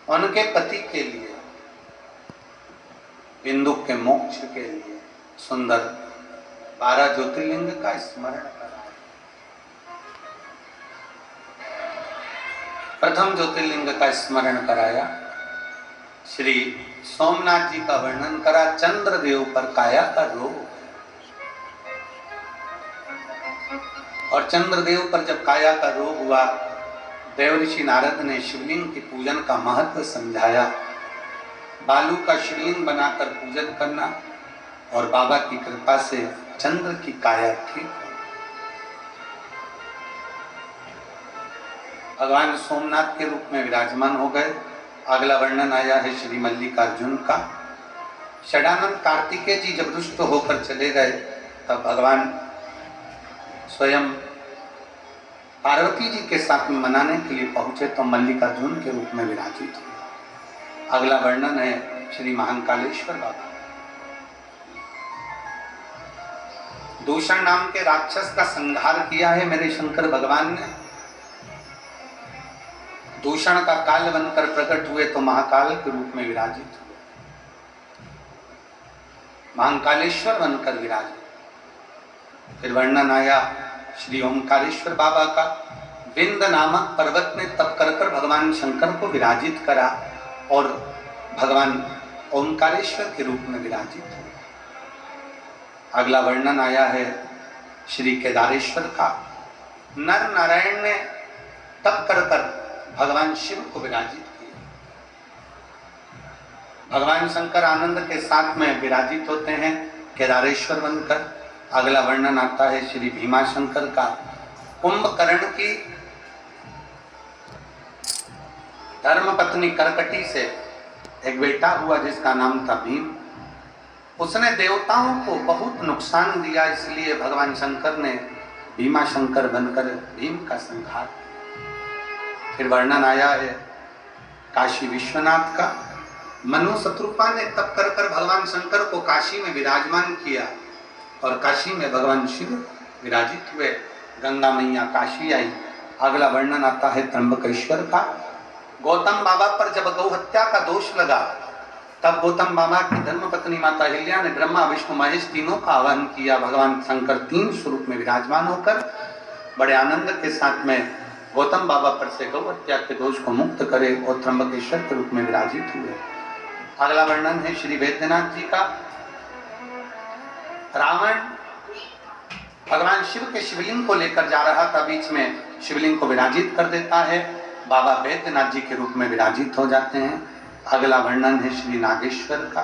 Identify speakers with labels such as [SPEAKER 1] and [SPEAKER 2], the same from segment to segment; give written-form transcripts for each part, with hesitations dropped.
[SPEAKER 1] उनके पति के लिए, बिंदु के मोक्ष के लिए सुंदर 12 ज्योतिर्लिंग का स्मरण कराया। प्रथम ज्योतिर्लिंग का स्मरण कराया, श्री सोमनाथ जी का वर्णन करा। चंद्रदेव पर काया का रोग, और चंद्रदेव पर जब काया का रोग हुआ, देवऋषि नारद ने शिवलिंग के पूजन का महत्व समझाया। बालू का शिवलिंग बनाकर पूजन करना, और बाबा की कृपा से चंद्र की काया ठीक हो। भगवान सोमनाथ के रूप में विराजमान हो गए। अगला वर्णन आया है श्री मल्लिकार्जुन का। षडानंद कार्तिकेय जी जब रुष्ट होकर चले गए, तब भगवान स्वयं पार्वती जी के साथ में मनाने के लिए पहुंचे, तो मल्लिकार्जुन के रूप में विराजित हुए। अगला वर्णन है श्री महाकालेश्वर बाबा। दूषण नाम के राक्षस का संहार किया है मेरे शंकर भगवान ने। दूषण का काल बनकर प्रकट हुए तो महाकाल के रूप में विराजित हुए, महाकालेश्वर बनकर विराजित। फिर वर्णन आया श्री ओमकारेश्वर बाबा का। विंध्य नामक पर्वत में तप कर भगवान शंकर को विराजित करा, और भगवान ओमकारेश्वर के रूप में विराजित हुए। अगला वर्णन आया है श्री केदारेश्वर का। नर नारायण ने तप कर भगवान शिव को विराजित किया। भगवान शंकर आनंद के साथ में विराजित होते हैं केदारेश्वर बनकर। अगला वर्णन आता है श्री भीमाशंकर का। कुंभकर्ण की धर्मपत्नी करकटी से एक बेटा हुआ जिसका नाम था भीम। उसने देवताओं को बहुत नुकसान दिया, इसलिए भगवान शंकर ने भीमाशंकर बनकर भीम का संहार। फिर वर्णन आया है काशी विश्वनाथ का। मनु शत्रुपा ने तप कर भगवान शंकर को काशी में विराजमान किया, और काशी में भगवान शिव विराजित हुए। गंगा मैया काशी आई। अगला वर्णन आता है त्र्यंबकेश्वर का। गौतम बाबा पर जब गौ हत्या का दोष लगा, तब गौतम बाबा की धर्मपत्नी माता हिल्या ने ब्रह्मा विष्णु महेश तीनों का आह्वान किया। भगवान शंकर 3 स्वरूप में विराजमान होकर बड़े आनंद के साथ में गौतम बाबा पर से गौ हत्या के दोष को मुक्त करे, और त्र्यंबकेश्वर के रूप में विराजित हुए। अगला वर्णन है श्री वैद्यनाथ जी का। रावण भगवान शिव के शिवलिंग को लेकर जा रहा था, बीच में शिवलिंग को विराजित कर देता है। बाबा वैद्यनाथ जी के रूप में विराजित हो जाते हैं। अगला वर्णन है श्री नागेश्वर का।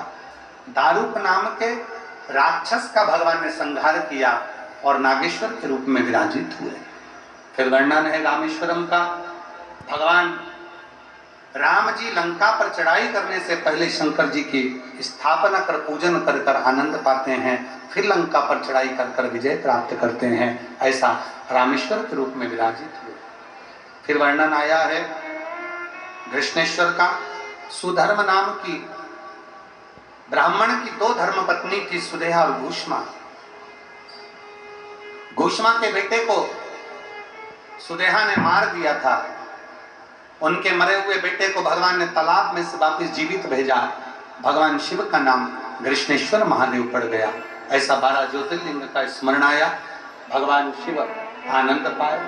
[SPEAKER 1] दारुक नाम के राक्षस का भगवान ने संहार किया, और नागेश्वर के रूप में विराजित हुए। फिर वर्णन है रामेश्वरम का। भगवान राम जी लंका पर चढ़ाई करने से पहले शंकर जी की स्थापना कर पूजन कर आनंद पाते हैं, फिर लंका पर चढ़ाई कर विजय प्राप्त करते हैं। ऐसा रामेश्वर के रूप में विराजित हुए। फिर वर्णन आया है कृष्णेश्वर का। सुधर्म नाम की ब्राह्मण की 2 धर्मपत्नी थी, सुदेहा और घूष्मा। घूष्मा के बेटे को सुदेहा ने मार दिया था। उनके मरे हुए बेटे को भगवान ने तालाब में से वापस जीवित भेजा। भगवान शिव का नाम कृष्णेश्वर महादेव पड़ गया। ऐसा 12 ज्योतिर्लिंग का स्मरण आया। भगवान शिव आनंद पाए।